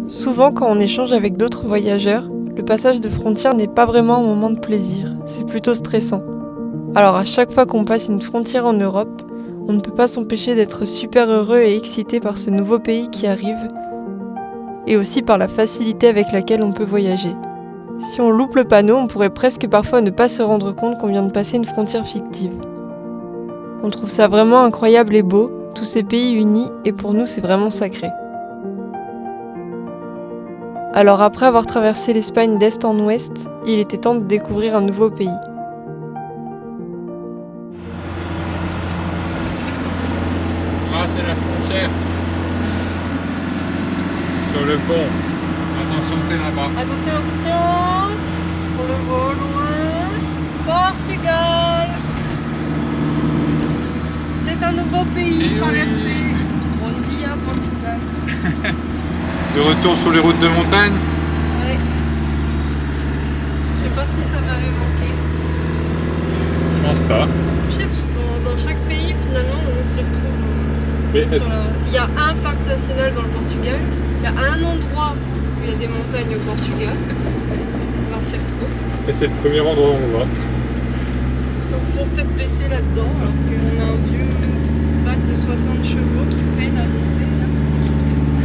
Souvent, quand on échange avec d'autres voyageurs, le passage de frontière n'est pas vraiment un moment de plaisir, c'est plutôt stressant. Alors à chaque fois qu'on passe une frontière en Europe, on ne peut pas s'empêcher d'être super heureux et excité par ce nouveau pays qui arrive, et aussi par la facilité avec laquelle on peut voyager. Si on loupe le panneau, on pourrait presque parfois ne pas se rendre compte qu'on vient de passer une frontière fictive. On trouve ça vraiment incroyable et beau, tous ces pays unis, et pour nous c'est vraiment sacré. Alors après avoir traversé l'Espagne d'est en ouest, il était temps de découvrir un nouveau pays. Là, c'est la frontière. Sur le pont. Attention, c'est là-bas. Attention, attention, on le voit au loin. Portugal. C'est un nouveau pays traversé. On dit à Portugal. Le retour sur les routes de montagne. Ouais. Je sais pas si ça m'avait manqué. Je pense pas. Dans chaque pays, finalement, on s'y retrouve. Mais Il y a un parc national dans le Portugal. Il y a un endroit où il y a des montagnes au Portugal. On s'y retrouve. Et c'est le premier endroit où on va. Donc fonce tête baissée là-dedans, alors qu'on a un vieux van de 60 chevaux qui peine à monter. Là.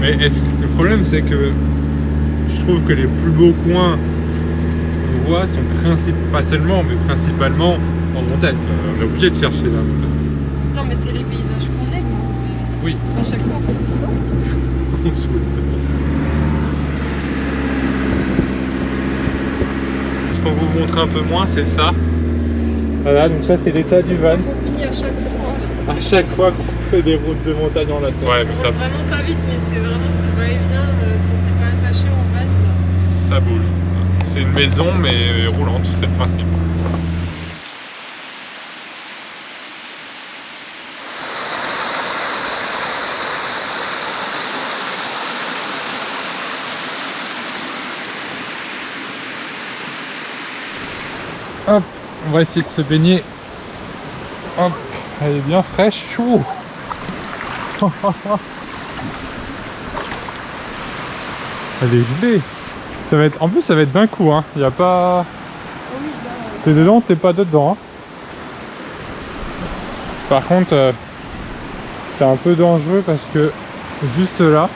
Mais le problème, c'est que je trouve que les plus beaux coins qu'on voit sont pas seulement, mais principalement en montagne. On est obligé de chercher la montagne. Non mais c'est les paysages qu'on aime. Oui. À chaque fois on se fout dedans. On se fout dedans. Ce qu'on vous montre un peu moins, c'est ça. Voilà, donc ça c'est l'état du van. On finit à chaque fois. À chaque fois qu'on fait des routes de montagne en lacet. Ouais, mais On ça, va vraiment pas vite, mais c'est vraiment ce va-et-vient qu'on s'est pas attaché en van. ça bouge. C'est une maison, mais roulante, c'est le principe. Hop, on va essayer de se baigner. Hop, elle est bien fraîche, chou. Elle est gelée. Ça va être, en plus, ça va être d'un coup. Hein. Il y a pas. T'es dedans, t'es pas dedans. Hein. Par contre, c'est un peu dangereux parce que juste là,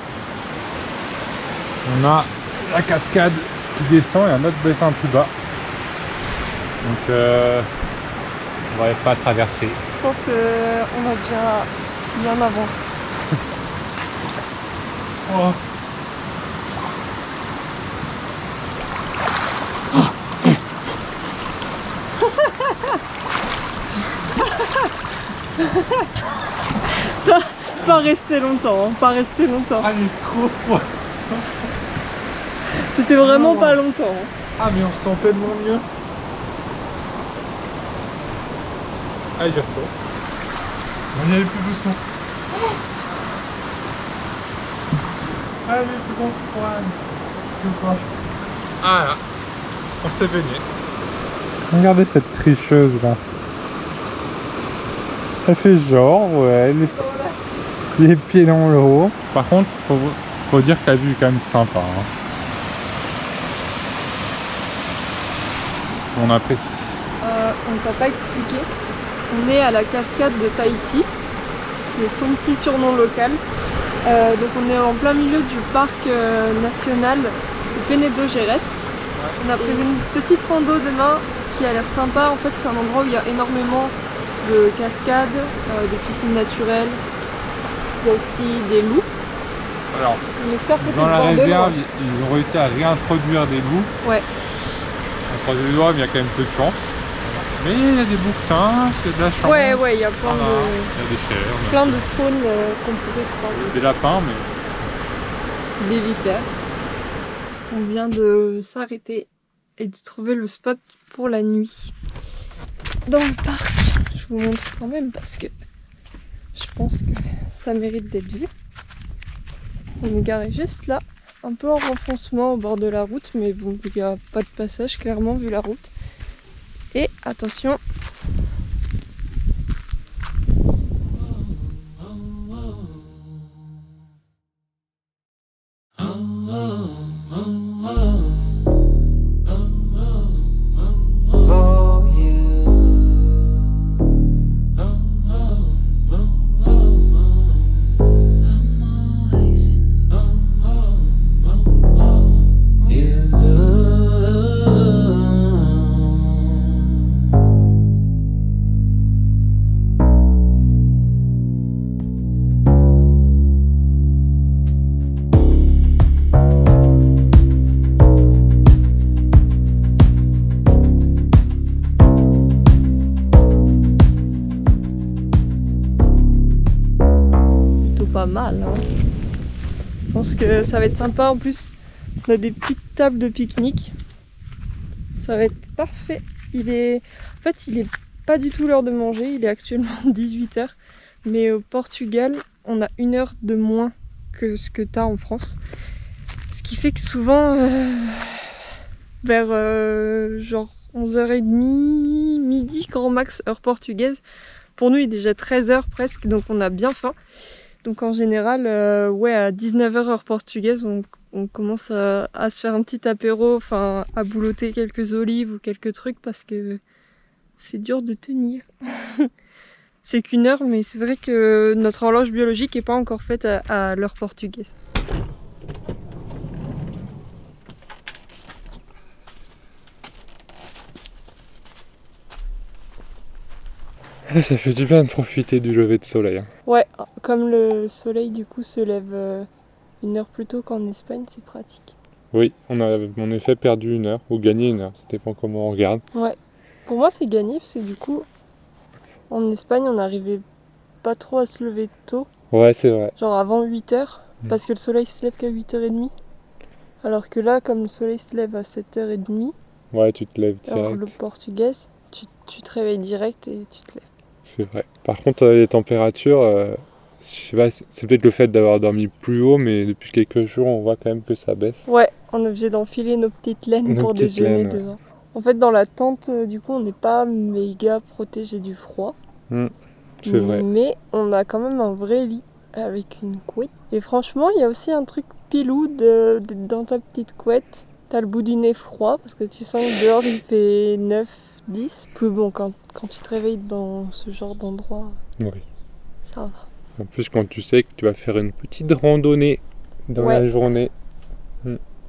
on a la cascade qui descend et un autre bassin plus bas. Donc, on va pas traverser. Je pense qu'on va déjà bien avancer. Oh. Pas rester longtemps, hein, pas rester longtemps. Ah, il est trop froid. C'était vraiment pas longtemps. Hein. Ah, mais on se sent tellement mieux. Allez, je retourne. On y allait plus doucement. Allez, plus bon froid. Ah là, on s'est baigné. Regardez cette tricheuse là. Elle fait genre, ouais, les pieds dans l'eau. Par contre, faut dire que la vue est quand même sympa. Hein. On apprécie. On ne t'a pas expliqué. On est à la cascade de Tahiti. C'est son petit surnom local. Donc on est en plein milieu du parc national de Penedo Gerês. On a prévu une petite rando demain qui a l'air sympa. En fait, c'est un endroit où il y a énormément de cascades, de piscines naturelles. Il y a aussi des loups. Alors, on espère dans la réserve, ils ont réussi à réintroduire des loups. Ouais. On croise les doigts, mais il y a quand même peu de chance. Mais il y a des bouquetins, c'est de la chance. Ouais, il y a plein Il y a des chèvres. plein de faunes qu'on pourrait croiser. Des lapins, mais... Des vipères. On vient de s'arrêter et de trouver le spot pour la nuit. Dans le parc, je vous montre quand même parce que je pense que ça mérite d'être vu. On est garé juste là, un peu en renfoncement au bord de la route, mais bon, il n'y a pas de passage clairement vu la route. Et attention, oh, oh. mal. Hein. Je pense que ça va être sympa. En plus, on a des petites tables de pique-nique. Ça va être parfait. En fait, il est pas du tout l'heure de manger. Il est actuellement 18h. Mais au Portugal, on a 1 heure de moins que ce que t'as en France. Ce qui fait que souvent, vers genre 11h30, midi, grand max, heure portugaise, pour nous il est déjà 13h presque, donc on a bien faim. Donc en général, ouais, à 19h heure portugaise, on commence à se faire un petit apéro, enfin à boulotter quelques olives ou quelques trucs parce que c'est dur de tenir. C'est qu'1 heure, mais c'est vrai que notre horloge biologique n'est pas encore faite à l'heure portugaise. Ça fait du bien de profiter du lever de soleil. Hein. Ouais, comme le soleil du coup se lève 1 heure plus tôt qu'en Espagne, c'est pratique. Oui, on a en effet perdu 1 heure, ou gagné 1 heure, ça dépend comment on regarde. Ouais, pour moi c'est gagné parce que du coup, en Espagne on n'arrivait pas trop à se lever tôt, Ouais, c'est vrai. genre avant 8h, parce que le soleil se lève qu'à 8h30. Alors que là, comme le soleil se lève à 7h30, Ouais, tu te lèves heure direct. portugaise, tu te réveilles direct et tu te lèves. C'est vrai. Par contre, les températures, je sais pas, c'est peut-être le fait d'avoir dormi plus haut, mais depuis quelques jours, on voit quand même que ça baisse. Ouais, on est obligé d'enfiler nos petites laines Nos pour petites déjeuner laines, ouais. dehors. En fait, dans la tente, du coup, on n'est pas méga protégé du froid. C'est vrai. Mais on a quand même un vrai lit avec une couette. Et franchement, il y a aussi un truc pilou d'être dans ta petite couette. T'as le bout du nez froid parce que tu sens que dehors il fait 9, 10. Puis bon, quand tu te réveilles dans ce genre d'endroit, Oui. ça va. En plus, quand tu sais que tu vas faire une petite randonnée dans Ouais. la journée.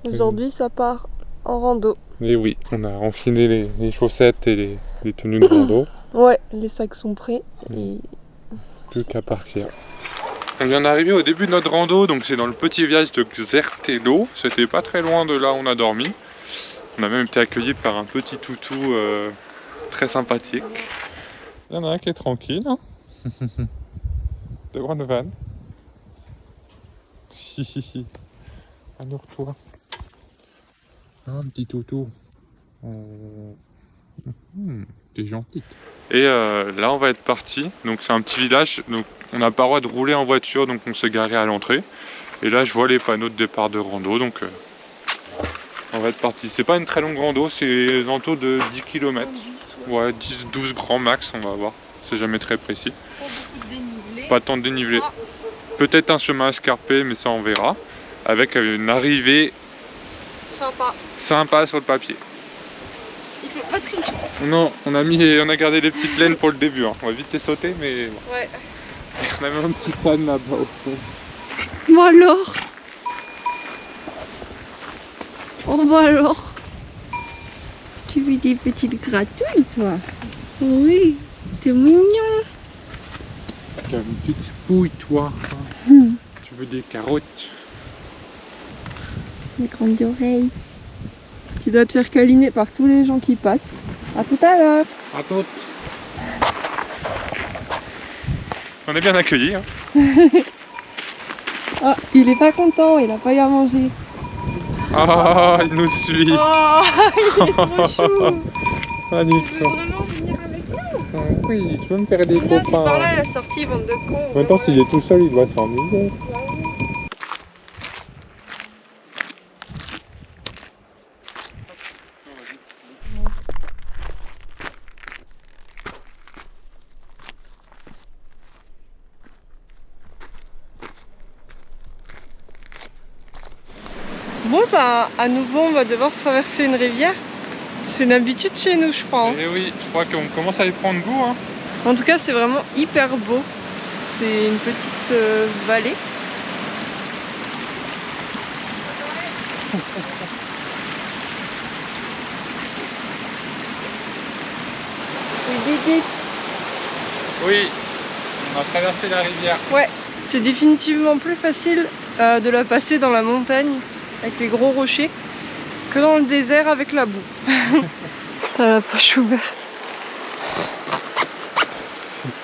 Aujourd'hui, ça part en rando. Et oui, on a enfilé les chaussettes et les tenues de rando. Ouais, les sacs sont prêts. Et Plus qu'à partir. On vient d'arriver au début de notre rando, donc c'est dans le petit village de Xertelo. C'était pas très loin de là où on a dormi. On a même été accueillis par un petit toutou très sympathique. Il y en a un qui est tranquille. Hein. Devant le van. Anours-toi. Un petit toutou. T'es gentil. Et là on va être parti. Donc c'est un petit village. Donc on n'a pas le droit de rouler en voiture, donc on s'est garé à l'entrée. Et là je vois les panneaux de départ de rando, donc on va être parti. C'est pas une très longue rando, c'est autour de 10 km. Ouais, 10-12 grands max, on va voir. C'est jamais très précis. Pas tant de dénivelé. Peut-être un chemin escarpé, mais ça on verra. Avec une arrivée sympa sur le papier. il fait pas très chaud. Non, on a gardé les petites laines pour le début. Hein. On va vite les sauter, mais bon. Ouais. On a même un petit âne là-bas au fond. Bon alors. Oh bah alors. Tu veux des petites gratouilles toi? Oui, t'es mignon. Tu as une petite pouille toi. Tu veux des carottes? Des grandes oreilles. Tu dois te faire câliner par tous les gens qui passent. À tout à l'heure. À toutes. On est bien accueillis. Hein. Ah, il est pas content, il a pas eu à manger. Ah, il nous suit. Oh, il est trop chou. Pas du Tu veux tout. vraiment venir avec nous? Oui, je veux me faire des Là, c'est copains. par là la sortie, bande de cons. En même temps, s'il est tout seul, il doit s'ennuyer. Bon, bah, à nouveau, on va devoir traverser une rivière. C'est une habitude chez nous, je crois. Hein. Et oui, je crois qu'on commence à y prendre goût. Hein. En tout cas, c'est vraiment hyper beau. C'est une petite vallée. Oui, on a traversé la rivière. Ouais, c'est définitivement plus facile de la passer dans la montagne avec les gros rochers que dans le désert avec la boue. T'as la poche ouverte.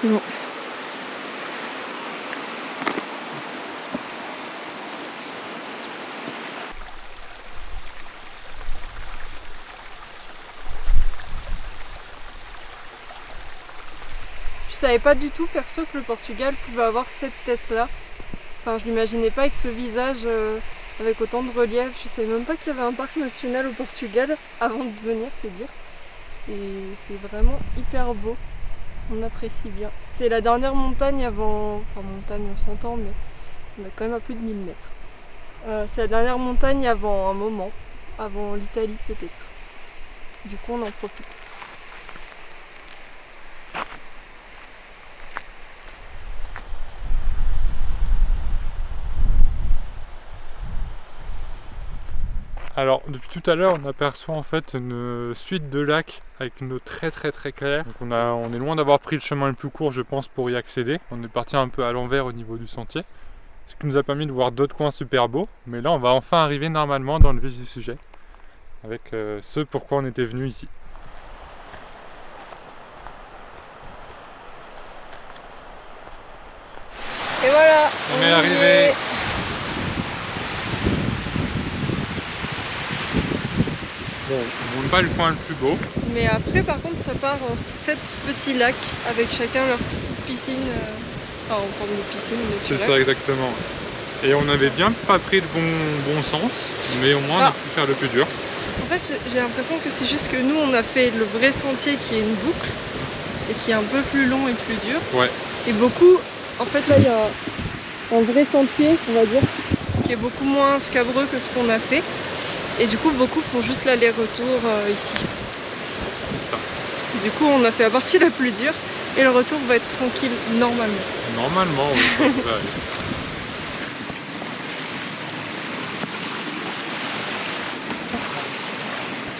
C'est bon. savais pas du tout perso que le Portugal pouvait avoir cette tête-là. Enfin, je l'imaginais pas avec ce visage avec autant de relief. Je savais même pas qu'il y avait un parc national au Portugal avant de venir, c'est dire. Et c'est vraiment hyper beau. On apprécie bien. C'est la dernière montagne avant... Enfin, montagne, on s'entend, mais on est quand même à plus de 1000 mètres. C'est la dernière montagne avant un moment. Avant l'Italie, peut-être. Du coup, on en profite. Alors depuis tout à l'heure on aperçoit en fait une suite de lacs avec une eau très claire. Donc on est loin d'avoir pris le chemin le plus court je pense pour y accéder. On est parti un peu à l'envers au niveau du sentier. Ce qui nous a permis de voir d'autres coins super beaux. Mais là on va enfin arriver normalement dans le vif du sujet. Avec ce pourquoi on était venu ici. Et voilà, on est arrivé. Bon, on monte pas le coin le plus beau. Mais après, par contre, ça part en 7 petits lacs avec chacun leur petite piscine. Enfin, en forme de piscine, naturelle. C'est ça, exactement. Et on avait bien pas pris le bon sens, mais au moins on a pu faire le plus dur. En fait, j'ai l'impression que c'est juste que nous, on a fait le vrai sentier qui est une boucle et qui est un peu plus long et plus dur. Ouais. Et beaucoup, en fait, là, il y a un vrai sentier, on va dire, qui est beaucoup moins scabreux que ce qu'on a fait. Et du coup, beaucoup font juste l'aller-retour ici. C'est ça. Du coup, on a fait la partie la plus dure et le retour va être tranquille normalement. Normalement, oui, ça devrait aller.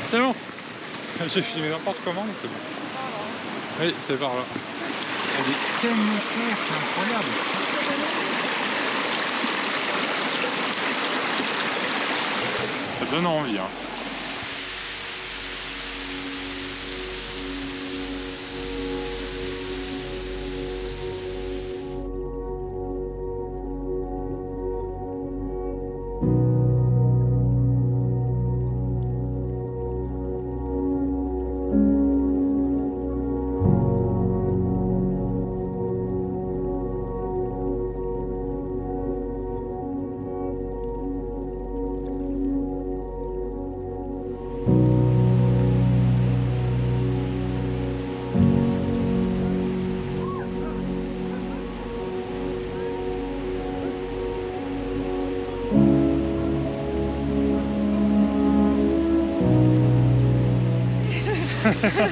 C'est bon. J'ai filmé n'importe comment, mais c'est bon. Oui, c'est par là. Elle est tellement claire, c'est incroyable. Ça donne envie, hein.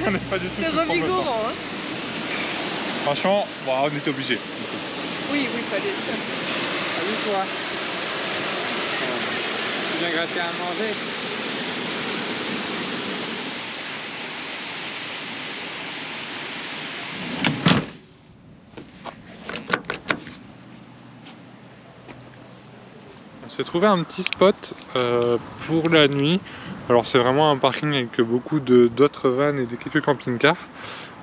On n'est pas du tout. C'est revigorant, hein. Franchement, bon, on était obligé. Oui, fallait le faire. Salut toi. Tu viens gratter à manger? On s'est trouvé un petit spot pour la nuit. Alors c'est vraiment un parking avec beaucoup d'autres vannes et de quelques camping-cars.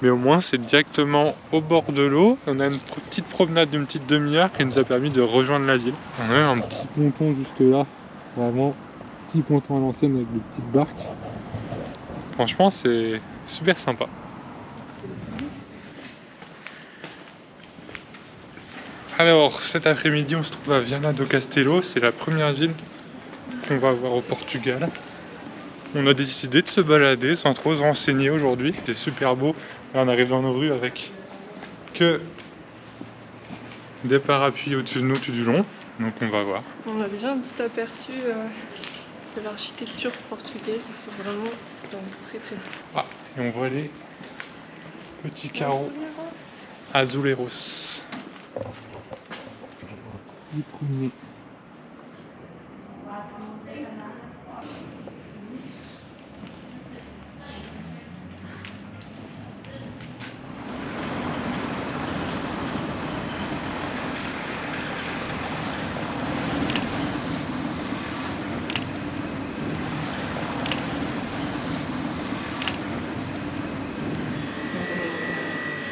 Mais au moins c'est directement au bord de l'eau. On a une petite promenade d'une petite demi-heure qui nous a permis de rejoindre la ville. On a un petit ponton juste là. Vraiment petit ponton à l'ancienne avec des petites barques. Franchement c'est super sympa. Alors cet après-midi on se trouve à Viana do Castelo. C'est la première ville qu'on va voir au Portugal. On a décidé de se balader sans trop se renseigner aujourd'hui. C'est super beau. Là, on arrive dans nos rues avec que des parapluies au-dessus de nous tout du long. Donc on va voir. On a déjà un petit aperçu de l'architecture portugaise. C'est vraiment très beau. Ah, et on voit les petits carreaux azuleros. Du premier.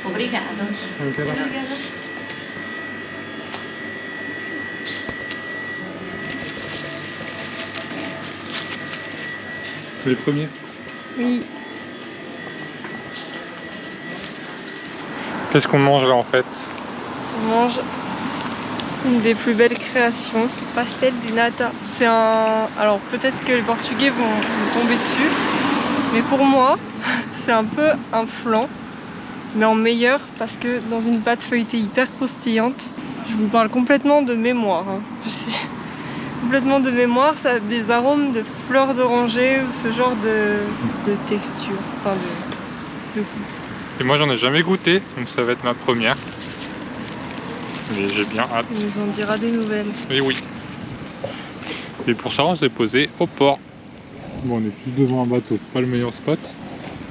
Obrigados. Obrigada. Les premiers. Oui. Qu'est-ce qu'on mange là en fait? On mange une des plus belles créations, pastel di nata. C'est un... Alors peut-être que les Portugais vont tomber dessus, mais pour moi, c'est un peu un flan, mais en meilleur parce que dans une pâte feuilletée hyper croustillante. Je vous parle complètement de mémoire, hein. Je sais, complètement de mémoire, ça a des arômes de fleurs d'oranger ou ce genre de texture, enfin de goût. Et moi j'en ai jamais goûté, donc ça va être ma première. Mais j'ai bien hâte. Il nous en dira des nouvelles. Et oui. Et pour ça on s'est posé au port. Bon, on est juste devant un bateau, c'est pas le meilleur spot.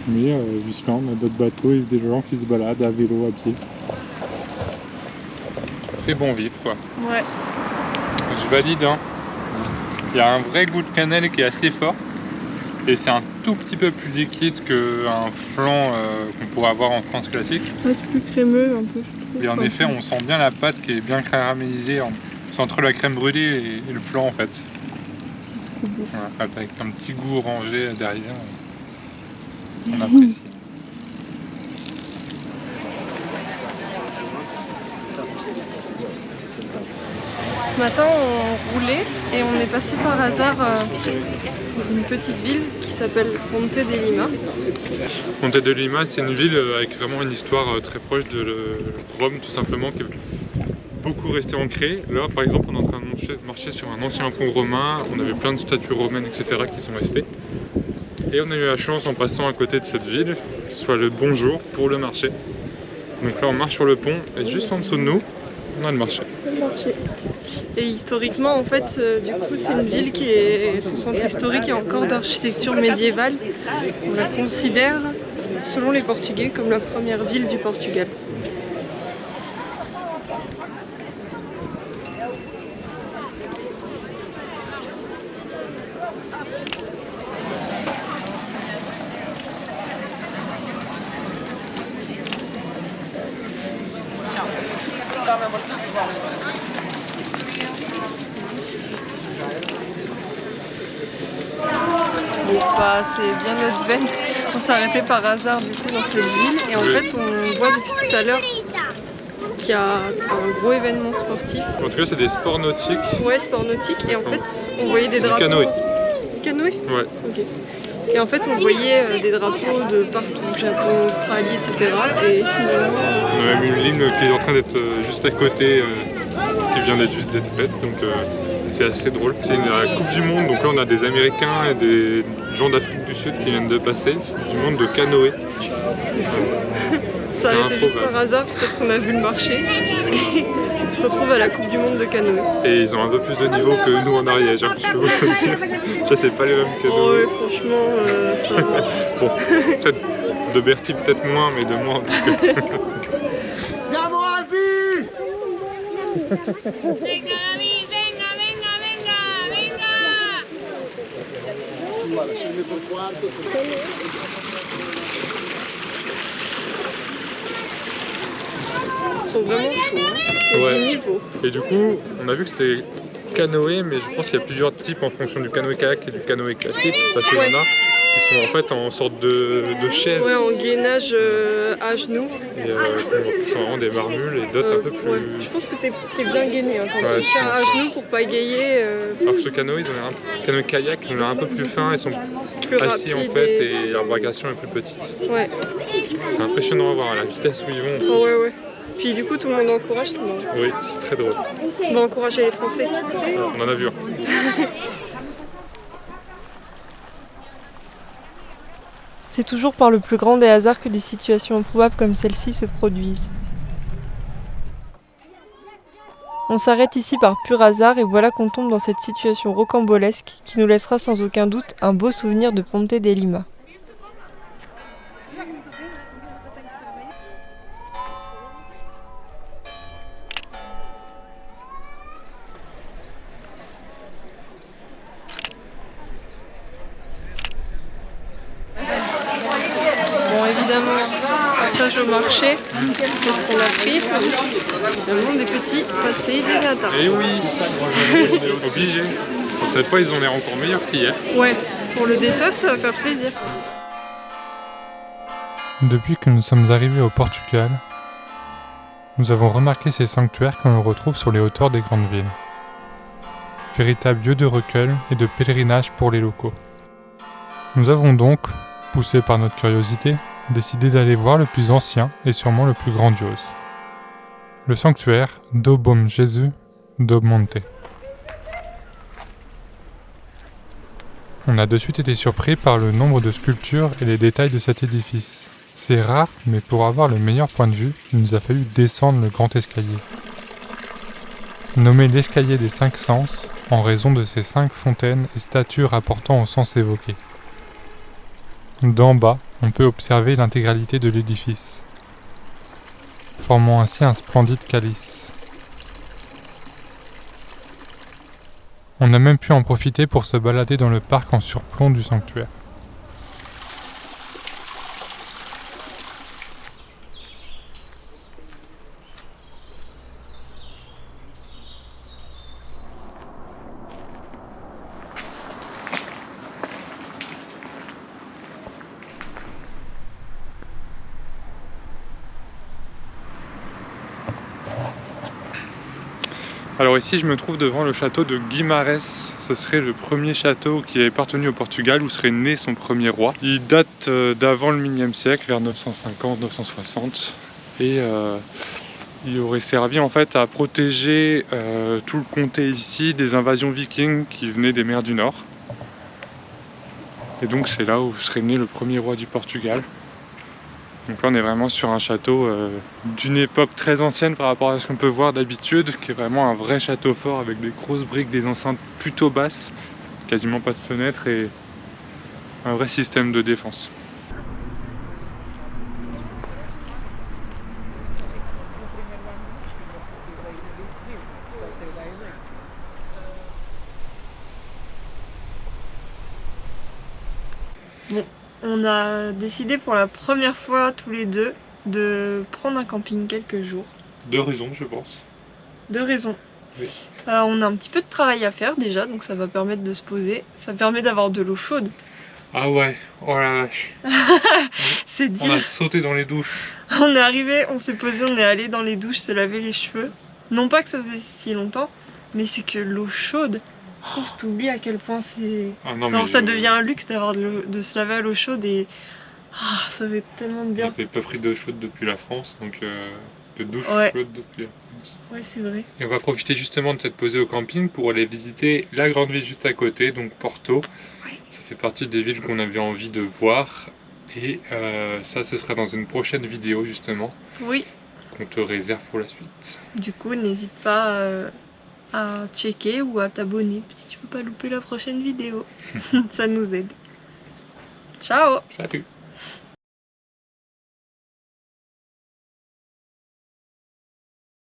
Mais juste là on a d'autres bateaux et des gens qui se baladent à vélo, à pied. Très bon vivre quoi. Ouais. Je valide hein. Il y a un vrai goût de cannelle qui est assez fort. Et c'est un tout petit peu plus liquide qu'un flan qu'on pourrait avoir en France classique. Ouais, c'est plus crémeux un peu, je trouve. Et en effet on sent bien la pâte qui est bien caramélisée. C'est entre la crème brûlée et le flan en fait. C'est trop beau. Voilà, avec un petit goût orangé derrière. On apprécie. Ce matin on roulait et on est passé par hasard dans une petite ville qui s'appelle Ponte de Lima. Ponte de Lima, c'est une ville avec vraiment une histoire très proche de Rome tout simplement, qui est beaucoup restée ancrée. Là par exemple on est en train de marcher sur un ancien pont romain, on avait plein de statues romaines etc. qui sont restées. Et on a eu la chance en passant à côté de cette ville, que ce soit le bon jour pour le marché. Donc là on marche sur le pont et juste en dessous de nous, on a le marché. Et historiquement, en fait, du coup, c'est une ville qui est, son centre historique est encore d'architecture médiévale. On la considère, selon les Portugais, comme la première ville du Portugal. Bah, c'est bien notre veine. On s'est arrêté par hasard du coup dans cette ville et en fait on voit depuis tout à l'heure qu'il y a un gros événement sportif. En tout cas c'est des sports nautiques. Ouais, sport nautique et en fait on voyait des drapeaux. Canoë. Canoë ? Ouais. Ok. Et en fait on voyait des drapeaux de partout, Japon, Australie, etc. Et finalement... On a même une ligne qui est en train d'être juste à côté, qui vient d'être faite, donc c'est assez drôle. C'est la Coupe du Monde, donc là on a des Américains et des gens d'Afrique du Sud qui viennent de passer, du monde de canoë. Ça a été juste par hasard parce qu'on a vu le marché. On se retrouve à la Coupe du Monde de canoë. Et ils ont un peu plus de niveau que nous en Ariège, hein, je peux vous le dire. Ça c'est pas les mêmes canoës. Oh ouais, franchement, ça... Bon, peut-être de Berthier peut-être moins, mais de moi en tout cas. Venga David, venga, venga, venga, venga. Ils sont vraiment chauds, hein. Il y a des niveaux. Et du coup, on a vu que c'était canoë, mais je pense qu'il y a plusieurs types en fonction du canoë-kayak et du canoë classique, parce qu'il y en a qui sont en fait en sorte de chaise. Ouais, en gainage à genoux. Et qui sont vraiment des marmules et d'autres un peu plus... Ouais. Je pense que t'es bien gainé hein, quand tu tiens à genoux pour pas égayer. Alors que ce canoë, canoë-kayak, ils ont l'air un peu plus fins, ils sont plus assis en fait et l'embarcation est plus petite. Ouais. C'est impressionnant à voir la vitesse où ils vont. Oh ouais, ouais. Puis du coup, tout le monde encourage, c'est marrant. Oui, c'est très drôle. On va encourager les Français. On en a vu un. C'est toujours par le plus grand des hasards que des situations improbables comme celle-ci se produisent. On s'arrête ici par pur hasard et voilà qu'on tombe dans cette situation rocambolesque qui nous laissera sans aucun doute un beau souvenir de Ponte de Lima. Bon, évidemment, passage au marché, qu'est-ce qu'on a pris? Évidemment, des petits pastéis de nata. Et oui, on est obligé. Cette fois, ils ont l'air encore meilleurs qu'hier. Ouais, pour le dessert, ça va faire plaisir. Depuis que nous sommes arrivés au Portugal, nous avons remarqué ces sanctuaires que l'on retrouve sur les hauteurs des grandes villes. Véritable lieu de recueil et de pèlerinage pour les locaux. Nous avons donc, poussés par notre curiosité, décidé d'aller voir le plus ancien et sûrement le plus grandiose. Le sanctuaire do Bom Jesus do Monte. On a de suite été surpris par le nombre de sculptures et les détails de cet édifice. C'est rare, mais pour avoir le meilleur point de vue, il nous a fallu descendre le grand escalier. Nommé l'escalier des 5 sens, en raison de ses 5 fontaines et statues rapportant au sens évoqué. D'en bas, on peut observer l'intégralité de l'édifice, formant ainsi un splendide calice. On a même pu en profiter pour se balader dans le parc en surplomb du sanctuaire. Alors ici je me trouve devant le château de Guimarães. Ce serait le premier château qui est appartenu au Portugal où serait né son premier roi. Il date d'avant le 1000e siècle, vers 950-960. Et il aurait servi en fait à protéger tout le comté ici des invasions vikings qui venaient des mers du Nord. Et donc c'est là où serait né le premier roi du Portugal. Donc là on est vraiment sur un château d'une époque très ancienne par rapport à ce qu'on peut voir d'habitude, qui est vraiment un vrai château fort avec des grosses briques, des enceintes plutôt basses, quasiment pas de fenêtres et un vrai système de défense. Bon, on a décidé pour la première fois tous les deux de prendre un camping quelques jours. 2 raisons je pense. 2 raisons. Oui. On a un petit peu de travail à faire déjà, donc ça va permettre de se poser. Ça permet d'avoir de l'eau chaude. Ah ouais, oh la vache. C'est On dire. a sauté dans les douches. On est arrivé, on s'est posé, on est allé dans les douches se laver les cheveux. Non pas que ça faisait si longtemps, mais c'est que l'eau chaude, je trouve que t'oublies à quel point c'est... Ah non, Alors mais ça devient un luxe d'avoir de se laver à l'eau chaude et... Ah, ça fait tellement de on bien. n'avait pas pris d'eau chaude depuis la France, donc de douche Ouais. chaude depuis la France. Ouais, c'est vrai. Et on va profiter justement de cette posée au camping pour aller visiter la grande ville juste à côté, donc Porto. Ouais. Ça fait partie des villes qu'on avait envie de voir. Et ça, ce sera dans une prochaine vidéo justement, Oui, qu'on te réserve pour la suite. du coup, n'hésite pas à checker ou à t'abonner si tu veux pas louper la prochaine vidéo. Ça nous aide. Ciao! Salut!